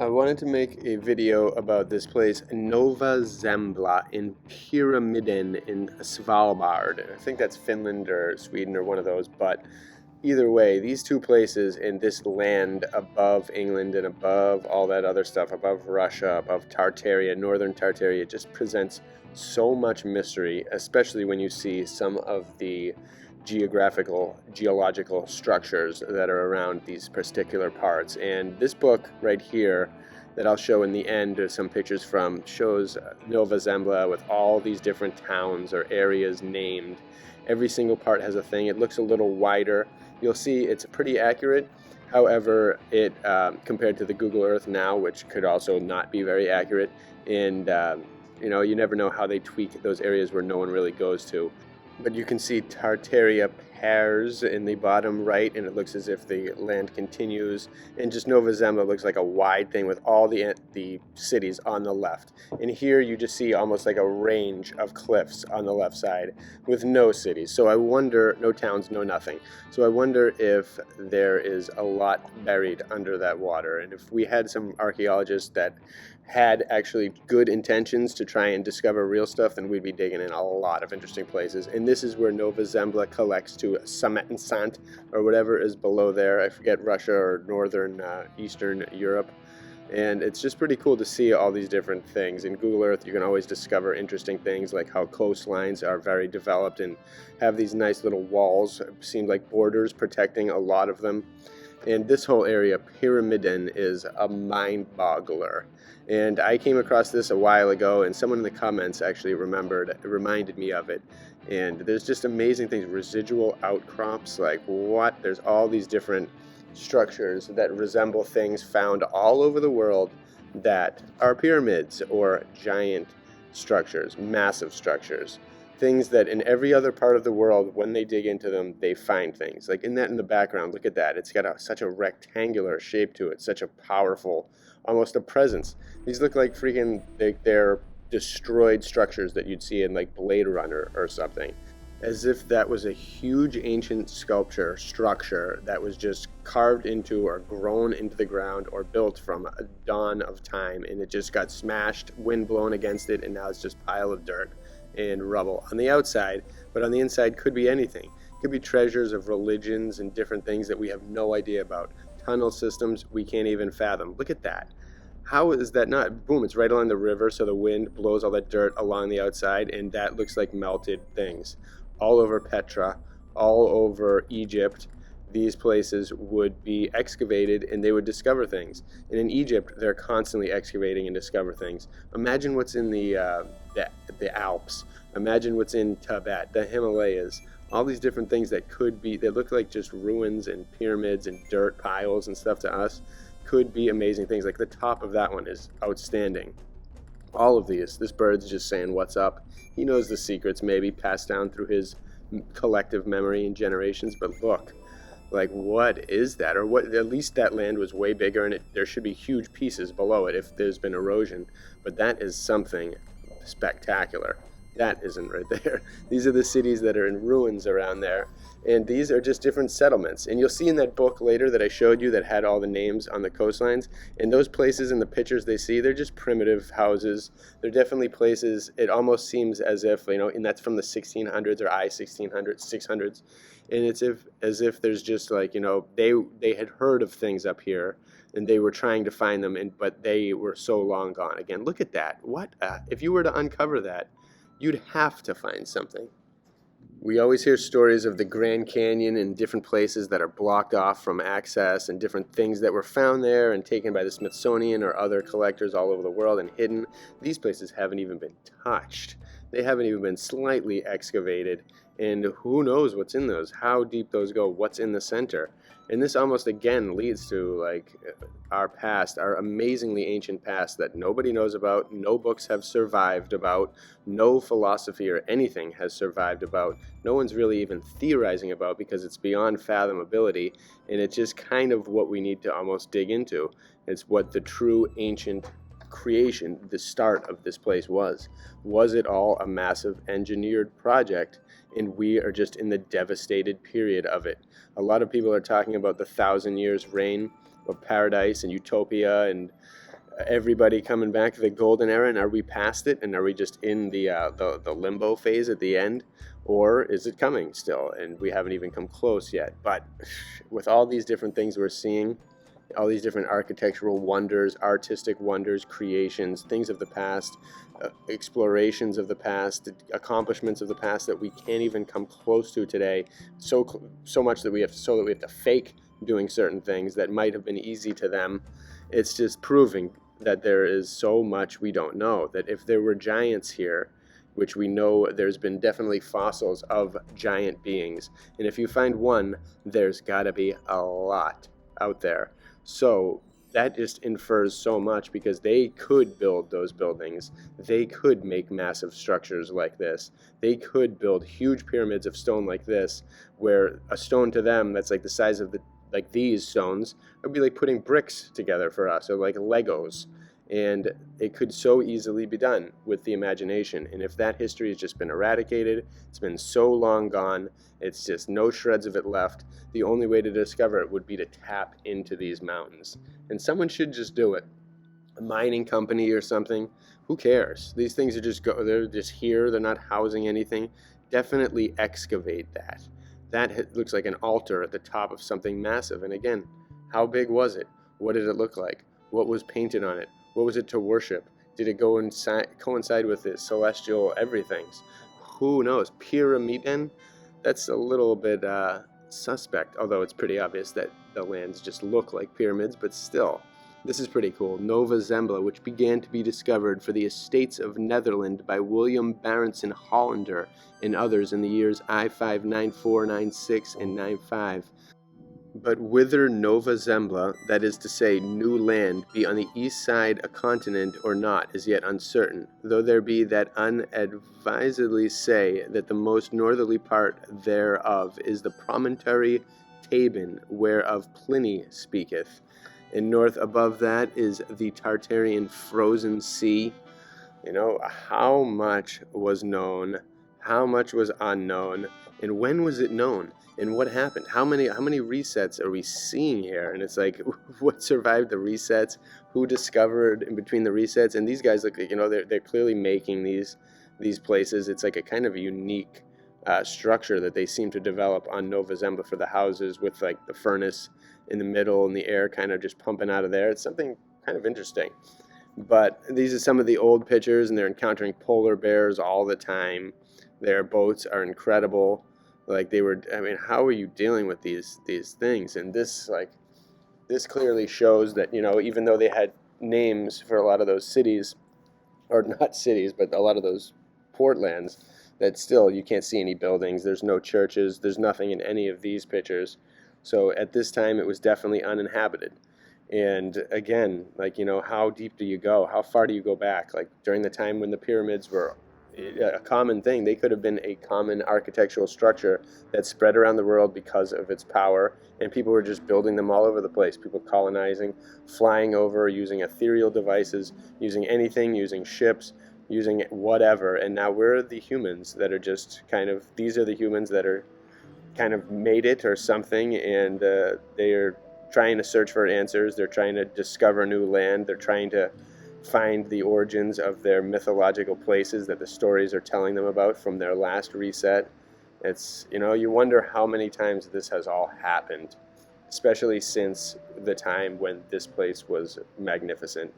I wanted to make a video about this place, Nova Zembla in PYRAMIDEN in Svalbard. I think that's Finland or Sweden or one of those, but either way, these two places in this land above England and above all that other stuff, above Russia, above Tartaria, northern Tartaria, just presents so much mystery, especially when you see some of the geological structures that are around these particular parts. And this book right here that I'll show in the end, some pictures from, shows Nova Zembla with all these different towns or areas named. Every single part has a thing. It looks a little wider. You'll see it's pretty accurate. However, it compared to the Google Earth now, which could also not be very accurate, and you never know how they tweak those areas where no one really goes to. But you can see Tartaria pairs in the bottom right, and it looks as if the land continues. And just Nova Zembla looks like a wide thing with all the cities on the left. And here you just see almost like a range of cliffs on the left side with no cities. So I wonder, no towns, no nothing. So I wonder if there is a lot buried under that water. And if we had some archaeologists that had actually good intentions to try and discover real stuff, then we'd be digging in a lot of interesting places. And this is where Nova Zembla collects to Summit and Sant, or whatever is below there. I forget, Russia or northern Eastern Europe. And it's just pretty cool to see all these different things. In Google Earth, you can always discover interesting things like how coastlines are very developed and have these nice little walls, seem like borders protecting a lot of them. And this whole area, PYRAMIDEN, is a mind-boggler. And I came across this a while ago, and someone in the comments actually reminded me of it. And there's just amazing things, residual outcrops, like what? There's all these different structures that resemble things found all over the world that are pyramids or giant structures, massive structures. Things that in every other part of the world, when they dig into them, they find things. Like in the background, look at that. It's got such a rectangular shape to it, such a powerful, almost a presence. These look like freaking, they're destroyed structures that you'd see in like Blade Runner or something. As if that was a huge ancient structure that was just carved into or grown into the ground or built from a dawn of time, and it just got smashed, wind blown against it, and now it's just a pile of dirt and rubble on the outside. But on the inside could be anything. It could be treasures of religions and different things that we have no idea about. Tunnel systems we can't even fathom. Look at that. How is that not? Boom, it's right along the river, so the wind blows all that dirt along the outside, and that looks like melted things. All over Petra, all over Egypt, these places would be excavated and they would discover things. And in Egypt, they're constantly excavating and discover things. Imagine what's in the Alps. Imagine what's in Tibet, the Himalayas. All these different things that could be, they look like just ruins and pyramids and dirt piles and stuff to us, could be amazing things. Like the top of that one is outstanding. All of these, this bird's just saying what's up. He knows the secrets, maybe passed down through his collective memory in generations, but look, like what is that? Or what? At least that land was way bigger, and there should be huge pieces below it if there's been erosion, but that is something spectacular. That isn't right there. These are the cities that are in ruins around there. And these are just different settlements. And you'll see in that book later that I showed you that had all the names on the coastlines. And those places in the pictures they see, they're just primitive houses. They're definitely places, it almost seems as if, and that's from the 1600s or I-1600s, 600s. And it's as if there's just like, they had heard of things up here and they were trying to find them, but they were so long gone. Again, look at that. What? If you were to uncover that, you'd have to find something. We always hear stories of the Grand Canyon and different places that are blocked off from access and different things that were found there and taken by the Smithsonian or other collectors all over the world and hidden. These places haven't even been touched. They haven't even been slightly excavated. And who knows what's in those, how deep those go, what's in the center. And this almost again leads to like our past, our amazingly ancient past that nobody knows about, no books have survived about, no philosophy or anything has survived about, no one's really even theorizing about because it's beyond fathomability, and it's just kind of what we need to almost dig into. It's what the true ancient creation, the start of this place was. Was it all a massive engineered project? And we are just in the devastated period of it. A lot of people are talking about the 1,000 years reign of paradise and utopia and everybody coming back to the golden era, and are we past it, and are we just in the limbo phase at the end, or is it coming still and we haven't even come close yet? But with all these different things we're seeing, all these different architectural wonders, artistic wonders, creations, things of the past, explorations of the past, accomplishments of the past that we can't even come close to today, so much that we have to fake doing certain things that might have been easy to them. It's just proving that there is so much we don't know, that if there were giants here, which we know there's been definitely fossils of giant beings, and if you find one, there's got to be a lot out there. So that just infers so much, because they could build those buildings. They could make massive structures like this. They could build huge pyramids of stone like this, where a stone to them that's like the size of these stones would be like putting bricks together for us, or like Legos. And it could so easily be done with the imagination. And if that history has just been eradicated, it's been so long gone, it's just no shreds of it left, the only way to discover it would be to tap into these mountains. And someone should just do it. A mining company or something. Who cares? These things are they're just here, they're not housing anything. Definitely excavate that. That looks like an altar at the top of something massive. And again, how big was it? What did it look like? What was painted on it? What was it to worship? Did it coincide with the celestial everythings? Who knows? PYRAMIDEN? That's a little bit suspect, although it's pretty obvious that the lands just look like pyramids, but still. This is pretty cool. Nova Zembla, which began to be discovered for the estates of Netherland by William Baronson Hollander and others in the years I-594, 96, and 95. But whither Nova Zembla, that is to say, new land, be on the east side a continent or not, is yet uncertain, though there be that unadvisedly say that the most northerly part thereof is the promontory Tabin, whereof Pliny speaketh, and north above that is the Tartarian frozen sea. You know, how much was known, how much was unknown, and when was it known? And what happened? How many resets are we seeing here? And it's like, what survived the resets? Who discovered in between the resets? And these guys look like, they're clearly making these places. It's like a kind of a unique structure that they seem to develop on Nova Zembla for the houses, with like the furnace in the middle and the air kind of just pumping out of there. It's something kind of interesting. But these are some of the old pictures, and they're encountering polar bears all the time. Their boats are incredible. Like how are you dealing with these things? And this clearly shows that, even though they had names for a lot of those cities, or not cities, but a lot of those portlands, that still you can't see any buildings. There's no churches. There's nothing in any of these pictures. So at this time, it was definitely uninhabited. And again, how deep do you go? How far do you go back? Like during the time when the pyramids were a common thing, they could have been a common architectural structure that spread around the world because of its power, and people were just building them all over the place. People colonizing, flying over, using ethereal devices, using anything, using ships, using whatever. And now we're the humans that are just these are the humans that are kind of made it or something, and they are trying to search for answers. They're trying to discover new land. They're trying to find the origins of their mythological places that the stories are telling them about from their last reset. It's, you wonder how many times this has all happened, especially since the time when this place was magnificent.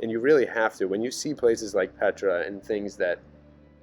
And you really have to, when you see places like Petra and things that,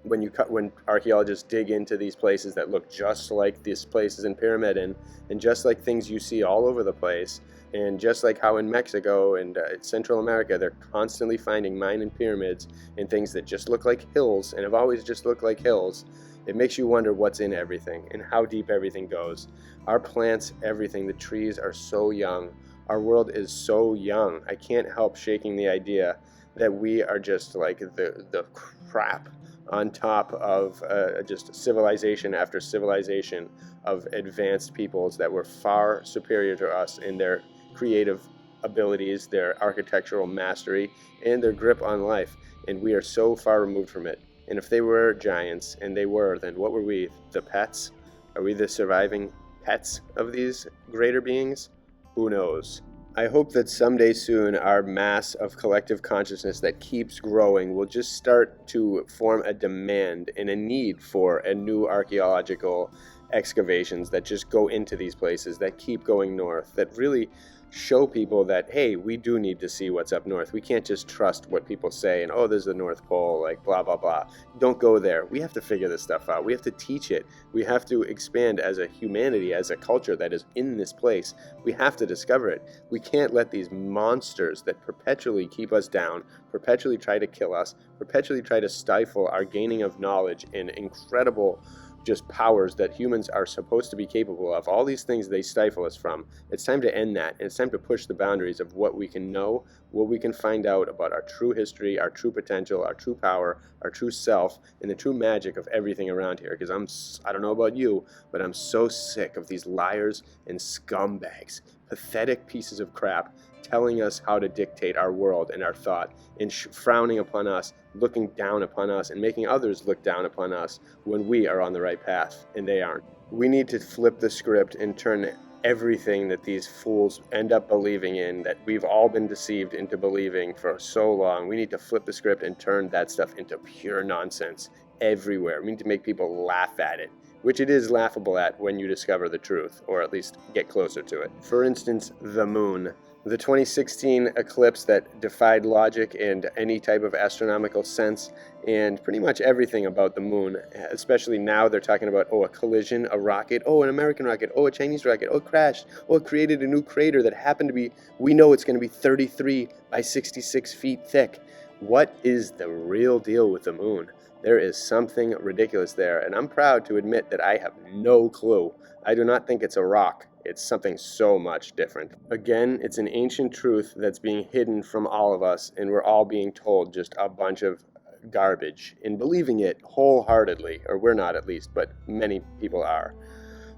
when archaeologists dig into these places that look just like these places in Pyramiden, and just like things you see all over the place, and just like how in Mexico and Central America, they're constantly finding Mayan pyramids and things that just look like hills and have always just looked like hills, it makes you wonder what's in everything and how deep everything goes. Our plants, everything, the trees are so young. Our world is so young. I can't help shaking the idea that we are just like the crap on top of just civilization after civilization of advanced peoples that were far superior to us in their creative abilities, their architectural mastery, and their grip on life. And we are so far removed from it. And if they were giants, and they were, then what were we? The pets? Are we the surviving pets of these greater beings? Who knows? I hope that someday soon our mass of collective consciousness that keeps growing will just start to form a demand and a need for a new archaeological excavations that just go into these places, that keep going north, that really show people that, hey, we do need to see what's up north. We can't just trust what people say and, oh, there's the North Pole, like blah, blah, blah. Don't go there. We have to figure this stuff out. We have to teach it. We have to expand as a humanity, as a culture that is in this place. We have to discover it. We can't let these monsters that perpetually keep us down, perpetually try to kill us, perpetually try to stifle our gaining of knowledge and incredible just powers that humans are supposed to be capable of. All these things they stifle us from. It's time to end that, and it's time to push the boundaries of what we can know, what we can find out about our true history, our true potential, our true power, our true self, and the true magic of everything around here. Because I don't know about you, but I'm so sick of these liars and scumbags, pathetic pieces of crap telling us how to dictate our world and our thought, and frowning upon us, looking down upon us, and making others look down upon us when we are on the right path and they aren't. We need to flip the script and turn everything that these fools end up believing in, that we've all been deceived into believing for so long. We need to flip the script and turn that stuff into pure nonsense everywhere. We need to make people laugh at it, which it is laughable at when you discover the truth, or at least get closer to it. For instance, the moon. The 2016 eclipse that defied logic and any type of astronomical sense, and pretty much everything about the moon, especially now they're talking about, oh, a collision, a rocket, oh, an American rocket, oh, a Chinese rocket, oh, it crashed, oh, it created a new crater that happened to be, we know it's going to be 33 by 66 feet thick. What is the real deal with the moon? There is something ridiculous there, and I'm proud to admit that I have no clue. I do not think it's a rock. It's something so much different. Again, it's an ancient truth that's being hidden from all of us, and we're all being told just a bunch of garbage and believing it wholeheartedly, or we're not at least, but many people are.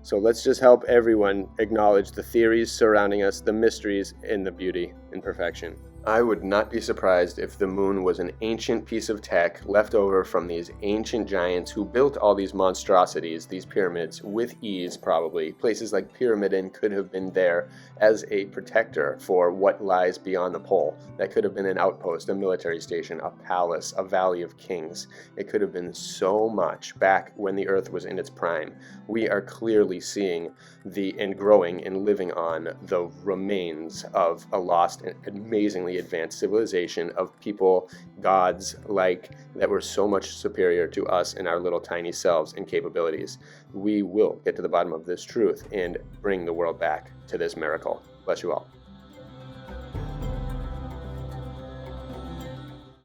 So let's just help everyone acknowledge the theories surrounding us, the mysteries, and the beauty and perfection. I would not be surprised if the moon was an ancient piece of tech left over from these ancient giants who built all these monstrosities, these pyramids, with ease probably. Places like PYRAMIDEN could have been there as a protector for what lies beyond the pole. That could have been an outpost, a military station, a palace, a valley of kings. It could have been so much back when the earth was in its prime. We are clearly seeing and growing and living on the remains of a lost and amazingly advanced civilization of people, gods like that were so much superior to us and our little tiny selves and capabilities. We will get to the bottom of this truth and bring the world back to this miracle. Bless you all.